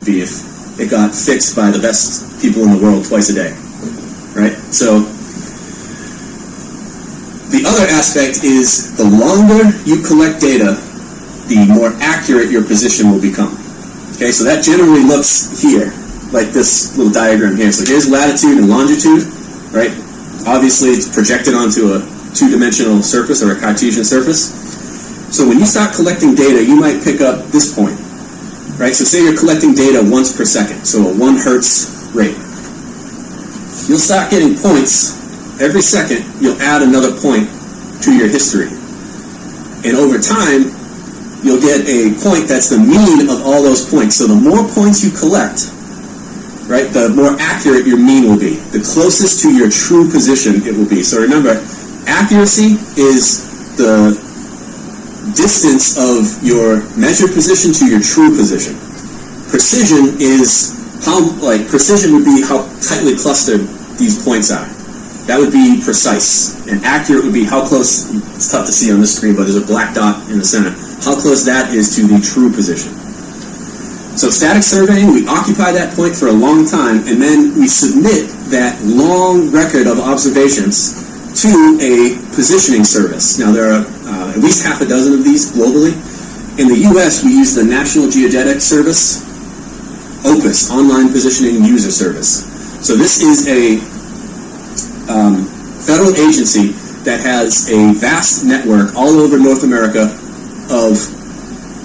be if it got fixed by the best people in the world twice a day, right? So the other aspect is the longer you collect data, the more accurate your position will become. Okay, so that generally looks here, like this little diagram here. So here's latitude and longitude, right? Obviously, it's projected onto a two-dimensional surface or a Cartesian surface. So when you start collecting data, you might pick up this point, right? So say you're collecting data once per second, so a 1 hertz rate. You'll start getting points. Every second, you'll add another point to your history. And over time, you'll get a point that's the mean of all those points. So the more points you collect, right, the more accurate your mean will be. The closest to your true position it will be. So remember, accuracy is the distance of your measured position to your true position. Precision is precision would be how tightly clustered these points are. That would be precise. And accurate would be how close, it's tough to see on this screen, but there's a black dot in the center, how close that is to the true position. So static surveying, we occupy that point for a long time, and then we submit that long record of observations to a positioning service. Now there are at least half a dozen of these globally. In the US, we use the National Geodetic Service, OPUS, Online Positioning User Service. So this is a federal agency that has a vast network all over North America of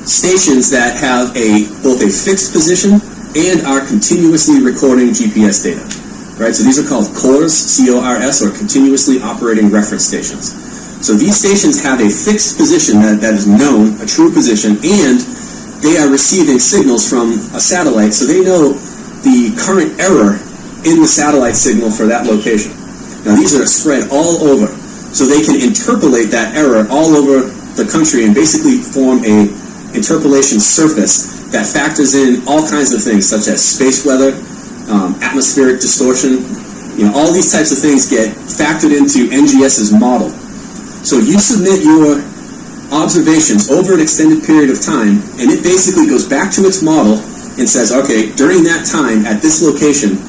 stations that have both a fixed position and are continuously recording GPS data. Right? So these are called CORS, C-O-R-S, or continuously operating reference stations. So these stations have a fixed position that is known, a true position, and they are receiving signals from a satellite, so they know the current error in the satellite signal for that location. Now these are spread all over, so they can interpolate that error all over the country and basically form a interpolation surface that factors in all kinds of things such as space weather, atmospheric distortion. All these types of things get factored into NGS's model. So you submit your observations over an extended period of time, and it basically goes back to its model and says, okay, during that time at this location,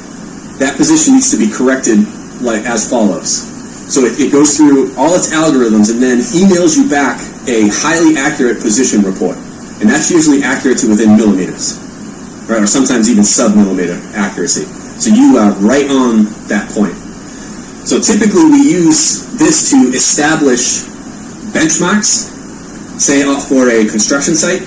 that position needs to be corrected like as follows. So it goes through all its algorithms and then emails you back a highly accurate position report. And that's usually accurate to within millimeters, right? Or sometimes even sub-millimeter accuracy. So you are right on that point. So typically we use this to establish benchmarks, say for a construction site.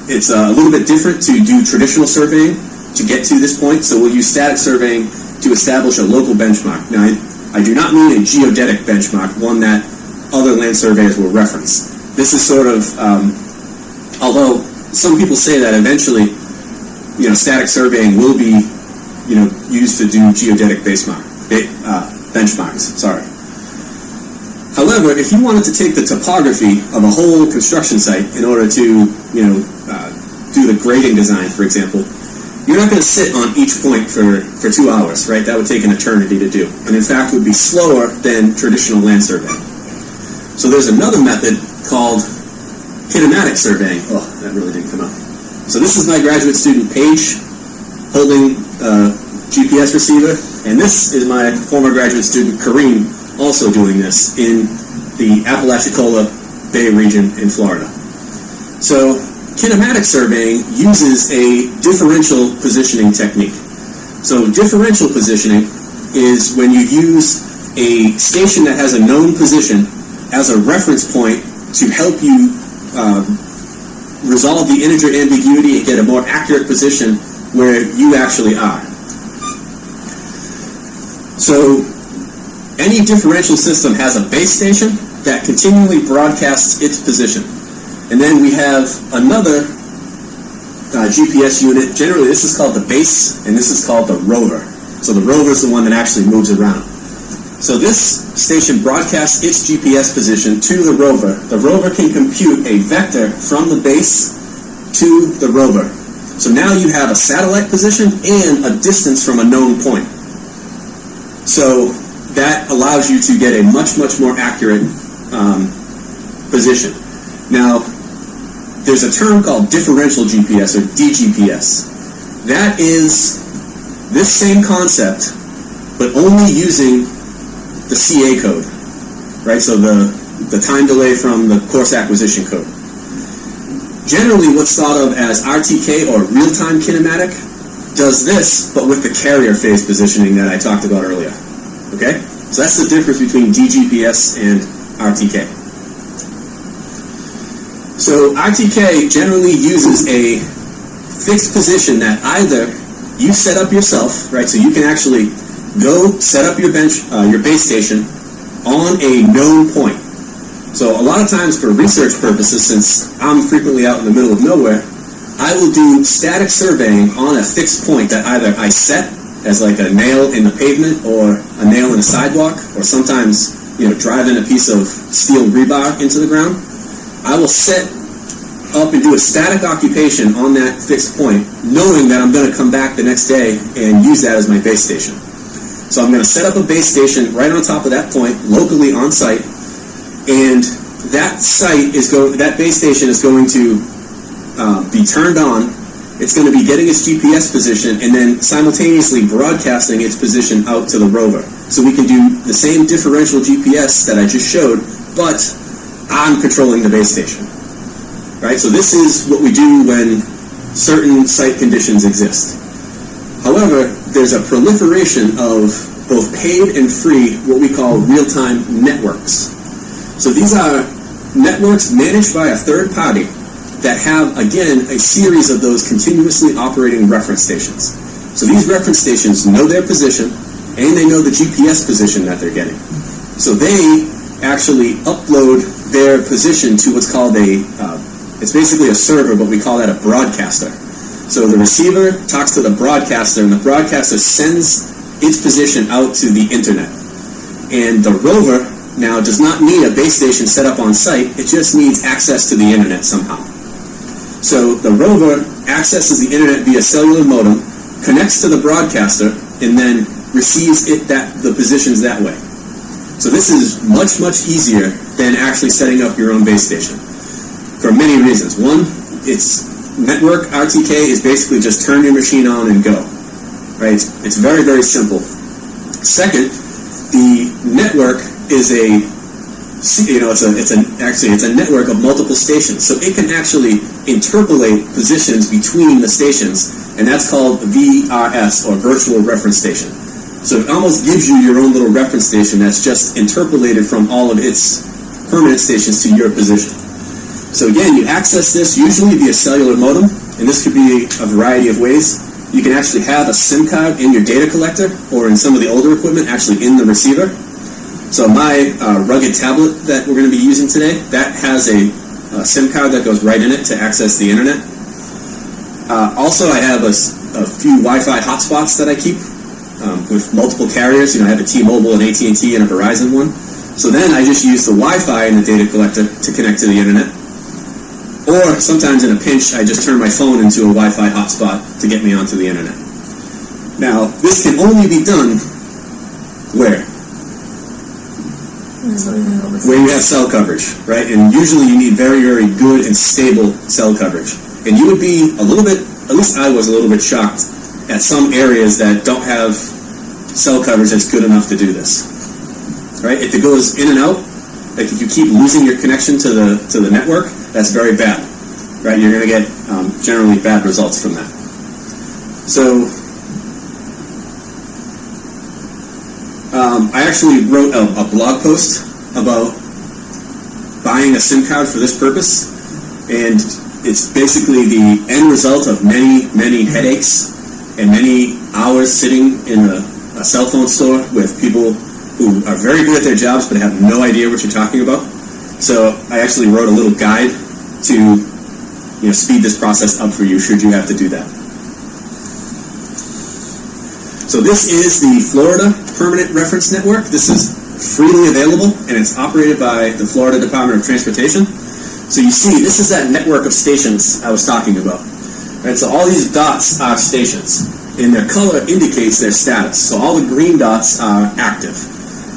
It's a little bit different to do traditional surveying to get to this point. So we'll use static surveying to establish a local benchmark. Now, I do not mean a geodetic benchmark, one that other land surveyors will reference. This is sort of, although some people say that eventually, static surveying will be, used to do geodetic benchmarks. Sorry. However, if you wanted to take the topography of a whole construction site in order to, do the grading design, for example, you're not going to sit on each point for 2 hours, right? That would take an eternity to do. And in fact, would be slower than traditional land surveying. So there's another method called kinematic surveying. Oh, that really didn't come out. So this is my graduate student, Paige, holding a GPS receiver. And this is my former graduate student, Kareem, also doing this in the Apalachicola Bay region in Florida. So kinematic surveying uses a differential positioning technique. So differential positioning is when you use a station that has a known position as a reference point to help you resolve the integer ambiguity and get a more accurate position where you actually are. So any differential system has a base station that continually broadcasts its position. And then we have another GPS unit. Generally, this is called the base, and this is called the rover. So the rover is the one that actually moves around. So this station broadcasts its GPS position to the rover. The rover can compute a vector from the base to the rover. So now you have a satellite position and a distance from a known point. So that allows you to get a much, much more accurate position. Now, there's a term called differential GPS, or DGPS. That is this same concept, but only using the CA code, right? So the time delay from the course acquisition code. Generally, what's thought of as RTK, or real-time kinematic, does this, but with the carrier phase positioning that I talked about earlier. Okay? So that's the difference between DGPS and RTK. So RTK generally uses a fixed position that either you set up yourself, right? So you can actually go set up your base station on a known point. So a lot of times for research purposes, since I'm frequently out in the middle of nowhere, I will do static surveying on a fixed point that either I set as like a nail in the pavement or a nail in a sidewalk, or sometimes, driving a piece of steel rebar into the ground. I will set up and do a static occupation on that fixed point, knowing that I'm going to come back the next day and use that as my base station. So I'm going to set up a base station right on top of that point, locally on site, and that base station is going to be turned on. It's going to be getting its GPS position and then simultaneously broadcasting its position out to the rover. So we can do the same differential GPS that I just showed, but I'm controlling the base station. Right? So this is what we do when certain site conditions exist. However, there's a proliferation of both paid and free, what we call real-time networks. So these are networks managed by a third party that have, again, a series of those continuously operating reference stations. So these reference stations know their position, and they know the GPS position that they're getting. So they actually upload their position to what's called it's basically a server, but we call that a broadcaster. So the receiver talks to the broadcaster, and the broadcaster sends its position out to the internet. And the rover now does not need a base station set up on site, it just needs access to the internet somehow. So the rover accesses the internet via cellular modem, connects to the broadcaster, and then receives the positions that way. So this is much, much easier than actually setting up your own base station for many reasons. One, it's network RTK is basically just turn your machine on and go. Right? It's very, very simple. Second, the network is it's a network of multiple stations, so it can actually interpolate positions between the stations, and that's called VRS, or virtual reference station. So it almost gives you your own little reference station that's just interpolated from all of its permanent stations to your position. So again, you access this usually via cellular modem, and this could be a variety of ways. You can actually have a SIM card in your data collector, or in some of the older equipment, actually in the receiver. So my rugged tablet that we're going to be using today, that has a SIM card that goes right in it to access the internet. Also, I have a few Wi-Fi hotspots that I keep with multiple carriers. I have a T-Mobile, an AT&T, and a Verizon one. So then I just use the Wi-Fi in the data collector to connect to the internet. Or sometimes in a pinch, I just turn my phone into a Wi-Fi hotspot to get me onto the internet. Now, this can only be done where? Where you have cell coverage, right? And usually you need very, very good and stable cell coverage. And you would be a little bit, at least I was a little bit shocked at some areas that don't have cell coverage that's good enough to do this. Right? If it goes in and out, like if you keep losing your connection to the network, that's very bad. Right? You're going to get generally bad results from that. So I actually wrote a blog post about buying a SIM card for this purpose, and it's basically the end result of many, many headaches and many hours sitting in a cell phone store with people who are very good at their jobs but have no idea what you're talking about. So I actually wrote a little guide to speed this process up for you should you have to do that. So this is the Florida Permanent Reference Network. This is freely available, and it's operated by the Florida Department of Transportation. So you see, this is that network of stations I was talking about. Right? So all these dots are stations, and their color indicates their status. So all the green dots are active.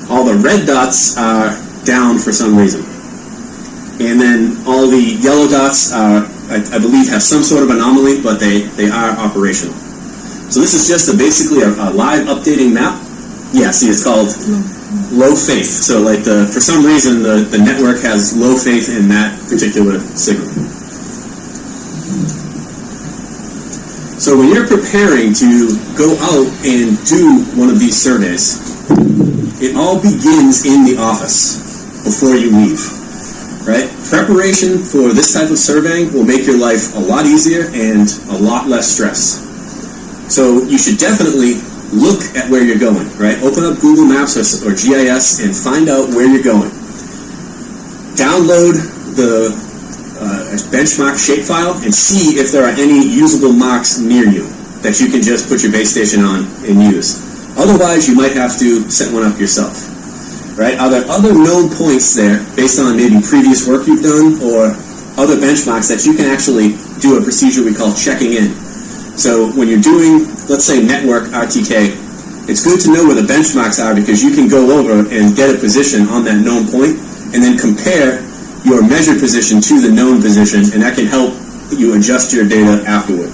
All the red dots are down for some reason. And then all the yellow dots are I believe, have some sort of anomaly, but they are operational. So this is just basically a live updating map. Yeah, see, it's called low faith. So like for some reason the network has low faith in that particular signal. So when you're preparing to go out and do one of these surveys, it all begins in the office before you leave, right? Preparation for this type of surveying will make your life a lot easier and a lot less stress. So you should definitely look at where you're going, right? Open up Google Maps or GIS and find out where you're going. Download the benchmark shapefile and see if there are any usable marks near you that you can just put your base station on and use. Otherwise, you might have to set one up yourself, right? Are there other known points there based on maybe previous work you've done or other benchmarks that you can actually do a procedure we call checking in? So when you're doing, let's say, network RTK, it's good to know where the benchmarks are because you can go over and get a position on that known point and then compare your measured position to the known position, and that can help you adjust your data afterward.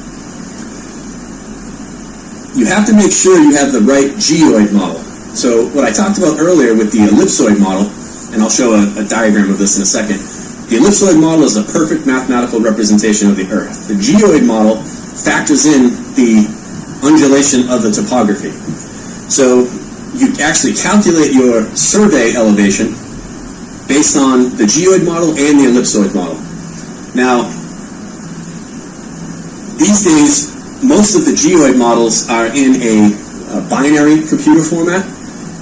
You have to make sure you have the right geoid model. So what I talked about earlier with the ellipsoid model, and I'll show a diagram of this in a second, the ellipsoid model is a perfect mathematical representation of the Earth. The geoid model factors in the undulation of the topography. So you actually calculate your survey elevation based on the geoid model and the ellipsoid model. Now, these days, most of the geoid models are in a binary computer format,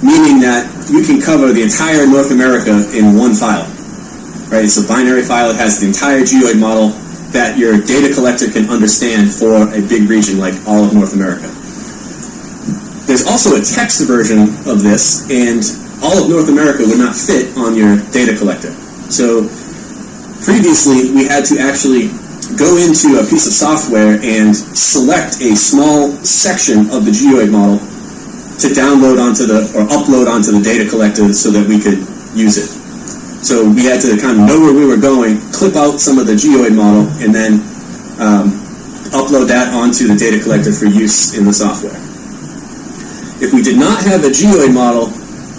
meaning that you can cover the entire North America in one file. Right? It's a binary file. It has the entire geoid model that your data collector can understand for a big region like all of North America. There's also a text version of this, and all of North America would not fit on your data collector. So previously, we had to actually go into a piece of software and select a small section of the geoid model to download onto or upload onto the data collector so that we could use it. So we had to kind of know where we were going, clip out some of the geoid model, and then upload that onto the data collector for use in the software. If we did not have a geoid model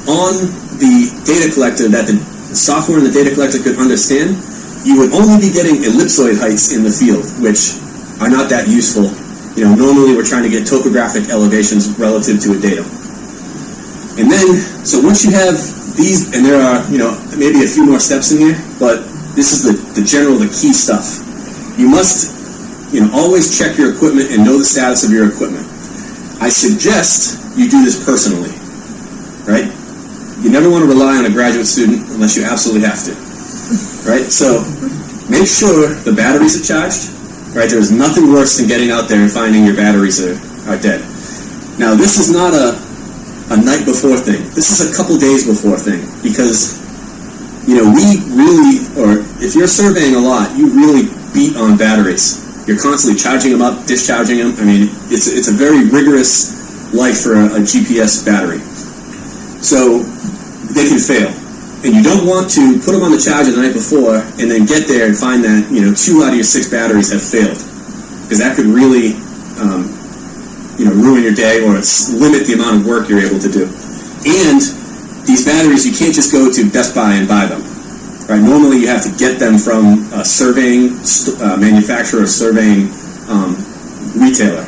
on the data collector that the software in the data collector could understand, you would only be getting ellipsoid heights in the field, which are not that useful. Normally we're trying to get topographic elevations relative to a datum. And then, so once you have these, and there are, maybe a few more steps in here, but this is the key stuff. You must, always check your equipment and know the status of your equipment. I suggest you do this personally, right? You never want to rely on a graduate student unless you absolutely have to, right? So make sure the batteries are charged, right? There's nothing worse than getting out there and finding your batteries are dead. Now, this is not a night before thing. This is a couple days before thing because, we really, or if you're surveying a lot, you really beat on batteries. You're constantly charging them up, discharging them. I mean, it's a very rigorous life for a GPS battery. So they can fail. And you don't want to put them on the charger the night before and then get there and find that, 2 out of your 6 batteries have failed. Because that could really, ruin your day or limit the amount of work you're able to do. And these batteries, you can't just go to Best Buy and buy them. Right? Normally you have to get them from a surveying manufacturer or surveying retailer.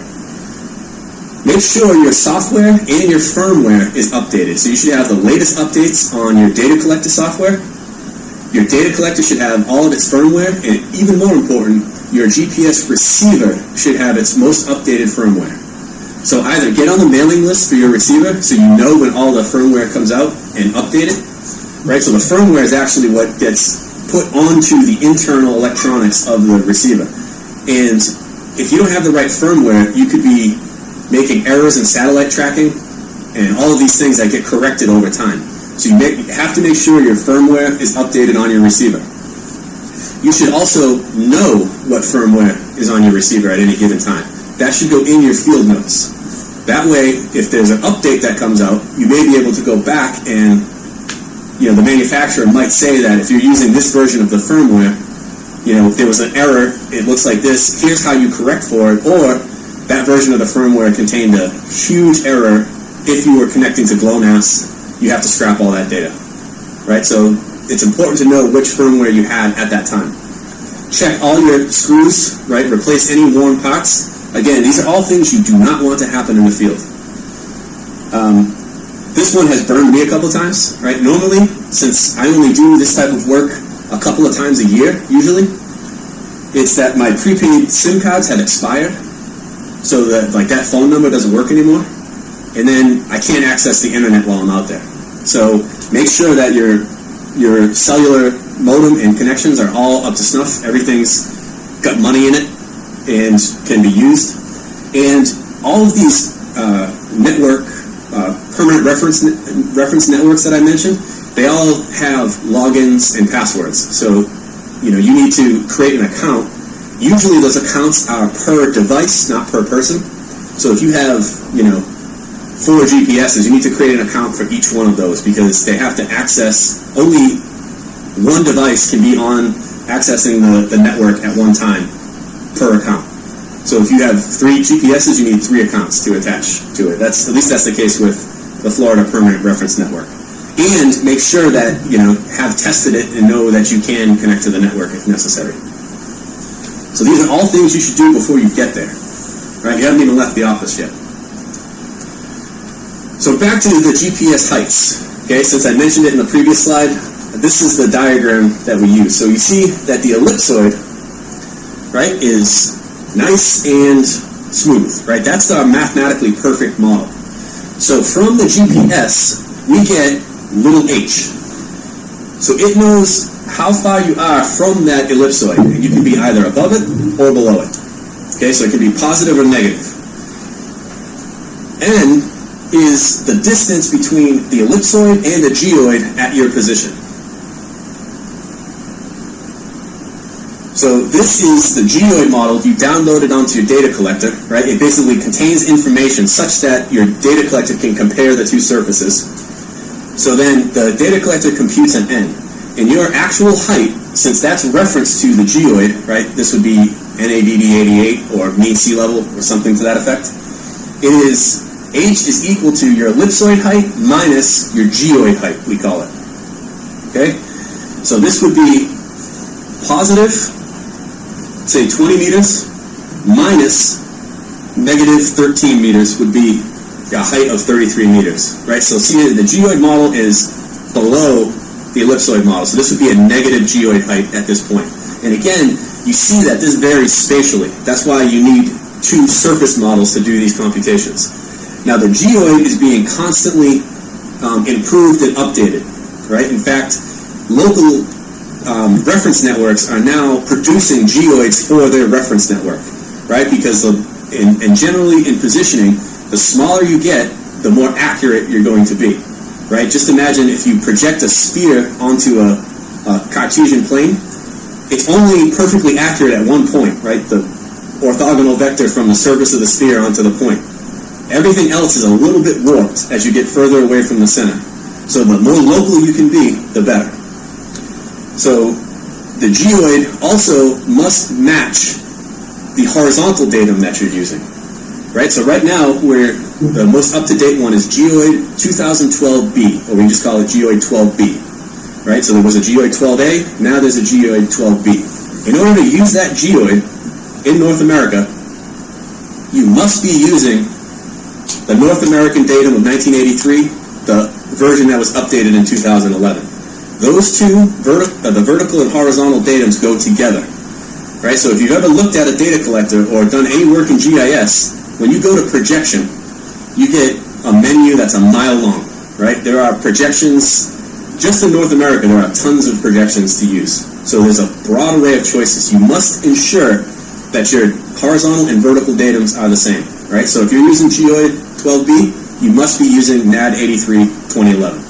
Make sure your software and your firmware is updated. So you should have the latest updates on your data collector software. Your data collector should have all of its firmware, and even more important, your GPS receiver should have its most updated firmware. So either get on the mailing list for your receiver so you know when all the firmware comes out and update it. Right? So the firmware is actually what gets put onto the internal electronics of the receiver. And if you don't have the right firmware, you could be making errors in satellite tracking and all of these things that get corrected over time. So you have to make sure your firmware is updated on your receiver. You should also know what firmware is on your receiver at any given time. That should go in your field notes. That way, if there's an update that comes out, you may be able to go back and the manufacturer might say that if you're using this version of the firmware, if there was an error, it looks like this, here's how you correct for it, or that version of the firmware contained a huge error. If you were connecting to GLONASS, you have to scrap all that data, right? So it's important to know which firmware you had at that time. Check all your screws, right? Replace any worn parts. Again, these are all things you do not want to happen in the field. This one has burned me a couple times, right? Normally, since I only do this type of work a couple of times a year, usually, it's that my prepaid SIM cards have expired, so that that phone number doesn't work anymore, and then I can't access the internet while I'm out there. So make sure that your cellular modem and connections are all up to snuff. Everything's got money in it and can be used. And all of these permanent reference networks that I mentioned, they all have logins and passwords. So, you need to create an account. Usually those accounts are per device, not per person. So if you have, 4 GPSs, you need to create an account for each one of those, because they have to access, only one device can be on accessing the network at one time per account. So if you have 3 GPSs, you need 3 accounts to attach to it. At least that's the case with the Florida Permanent Reference Network. And make sure that, have tested it and know that you can connect to the network if necessary. So these are all things you should do before you get there, right? You haven't even left the office yet. So back to the GPS heights, okay? Since I mentioned it in the previous slide, this is the diagram that we use. So you see that the ellipsoid, right, is nice and smooth, right? That's our mathematically perfect model. So from the GPS, we get little h. So it knows how far you are from that ellipsoid, and you can be either above it or below it. Okay, so it can be positive or negative. N is the distance between the ellipsoid and the geoid at your position. So this is the geoid model you downloaded onto your data collector, right? It basically contains information such that your data collector can compare the two surfaces. So then the data collector computes an N. And your actual height, since that's referenced to the geoid, right? This would be NADD 88 or mean sea level or something to that effect. It is, H is equal to your ellipsoid height minus your geoid height, we call it. Okay? So this would be positive, say 20 meters, minus negative 13 meters would be a height of 33 meters, right? So see, the geoid model is below the ellipsoid model, so this would be a negative geoid height at this point. And again, you see that this varies spatially. That's why you need 2 surface models to do these computations. Now the geoid is being constantly improved and updated, right? In fact, local reference networks are now producing geoids for their reference network, right? Because and generally in positioning, the smaller you get, the more accurate you're going to be, right? Just imagine if you project a sphere onto a Cartesian plane, it's only perfectly accurate at one point, right? The orthogonal vector from the surface of the sphere onto the point. Everything else is a little bit warped as you get further away from the center. So the more local you can be, the better. So the geoid also must match the horizontal datum that you're using, right? So right now, the most up-to-date one is geoid 2012B, or we just call it geoid 12B, right? So there was a geoid 12A, now there's a geoid 12B. In order to use that geoid in North America, you must be using the North American datum of 1983, the version that was updated in 2011. Those two, the vertical and horizontal datums go together, right? So if you've ever looked at a data collector or done any work in GIS, when you go to projection, you get a menu that's a mile long, right? There are projections, just in North America, there are tons of projections to use. So there's a broad array of choices. You must ensure that your horizontal and vertical datums are the same, right? So if you're using geoid 12B, you must be using NAD 83 2011.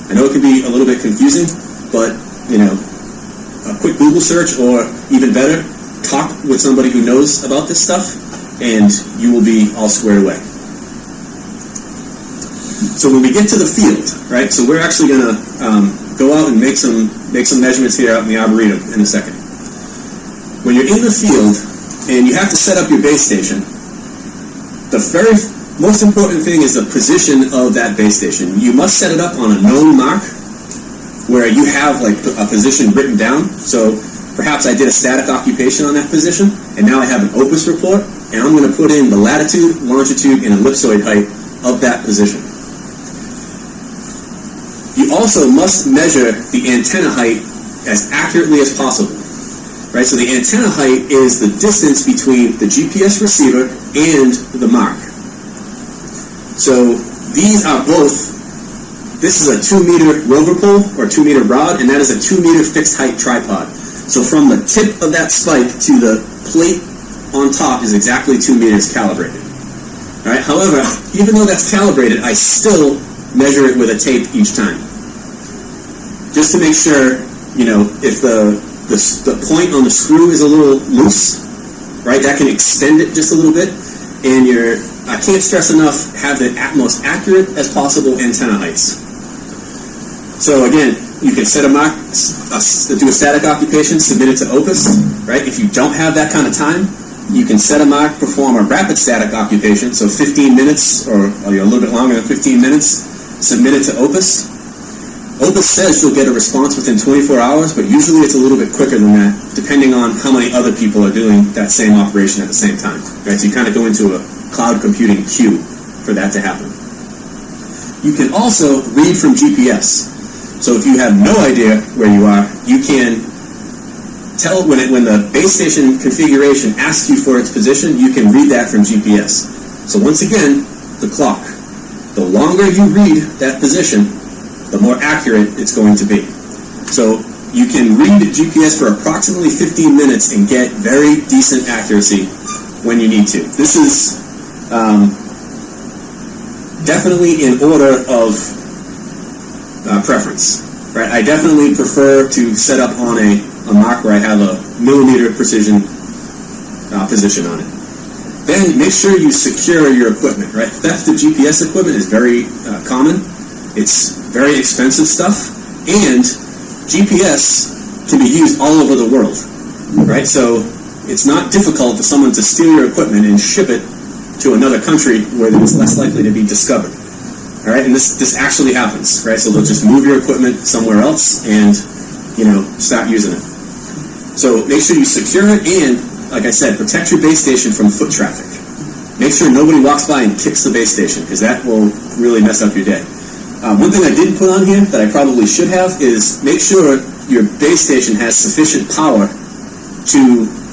I know it can be a little bit confusing, but, a quick Google search, or even better, talk with somebody who knows about this stuff, and you will be all squared away. So when we get to the field, right, so we're actually going to go out and make some measurements here out in the Arboretum in a second. in the field and you have to set up your base station, the very most important thing is the position of that base station. You must set it up on a known mark where you have like a position written down. So perhaps I did a static occupation on that position, and now I have an opus report, and I'm going to put in the latitude, longitude, and ellipsoid height of that position. You also must measure the antenna height as accurately as possible. Right? So the antenna height is the distance between the GPS receiver and the mark. So these are both, this is a 2-meter rover pole or 2-meter rod, and that is a 2-meter fixed height tripod. So from the tip of that spike to the plate on top is exactly 2 meters calibrated. All right? However, even though that's calibrated, I still measure it with a tape each time, just to make sure, you know, if the point on the screw is a little loose, right, that can extend it just a little bit, and I can't stress enough, have the most accurate as possible antenna heights. So again, you can set a mark, do a static occupation, submit it to Opus, right? If you don't have that kind of time, you can set a mark, perform a rapid static occupation, so 15 minutes or a little bit longer than 15 minutes, submit it to Opus. Opus says you'll get a response within 24 hours, but usually it's a little bit quicker than that, depending on how many other people are doing that same operation at the same time. Right? So you kind of go into a cloud computing queue for that to happen. You can also read from GPS. So if you have no idea where you are, you can tell when the base station configuration asks you for its position, you can read that from GPS. So once again, the clock. The longer you read that position, the more accurate it's going to be. So you can read GPS for approximately 15 minutes and get very decent accuracy when you need to. This is definitely in order of preference. Right? I definitely prefer to set up on a mark where I have a millimeter precision position on it. Then make sure you secure your equipment. Right? Theft of GPS equipment is very common. It's very expensive stuff, and GPS can be used all over the world, right? So it's not difficult for someone to steal your equipment and ship it to another country where it's less likely to be discovered, all right? And this actually happens, right? So they'll just move your equipment somewhere else and, you know, stop using it. So make sure you secure it, and, like I said, protect your base station from foot traffic. Make sure nobody walks by and kicks the base station, because that will really mess up your day. One thing I didn't put on here that I probably should have is make sure your base station has sufficient power to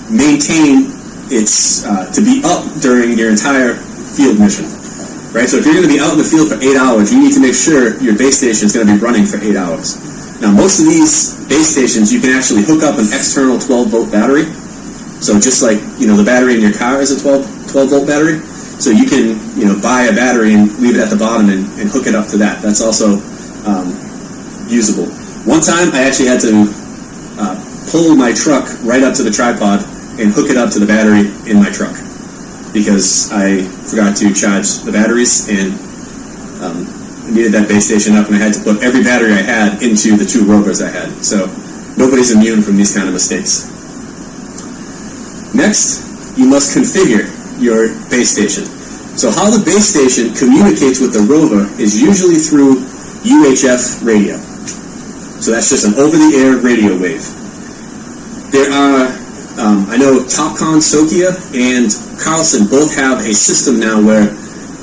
maintain its, to be up during your entire field mission, right? So if you're going to be out in the field for 8 hours, you need to make sure your base station is going to be running for 8 hours. Now, most of these base stations, you can actually hook up an external 12-volt battery. So just like, you know, the battery in your car is a 12-volt battery. So you can, you know, buy a battery and leave it at the bottom and hook it up to that. That's also usable. One time I actually had to pull my truck right up to the tripod and hook it up to the battery in my truck because I forgot to charge the batteries and needed that base station up, and I had to put every battery I had into the 2 rovers I had. So nobody's immune from these kind of mistakes. Next, you must configure your base station. So how the base station communicates with the rover is usually through UHF radio. So that's just an over-the-air radio wave. There are, I know Topcon, Sokia, and Carlson both have a system now where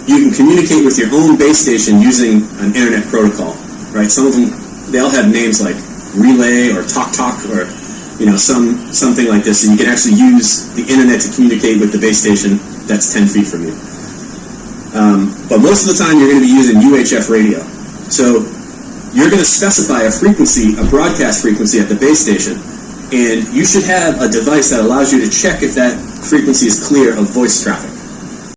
you can communicate with your own base station using an internet protocol, right? Some of them, they all have names like Relay or Talk or, you know, something like this, and you can actually use the internet to communicate with the base station that's 10 feet from you. But most of the time you're going to be using UHF radio. So you're going to specify a frequency, a broadcast frequency at the base station, and you should have a device that allows you to check if that frequency is clear of voice traffic.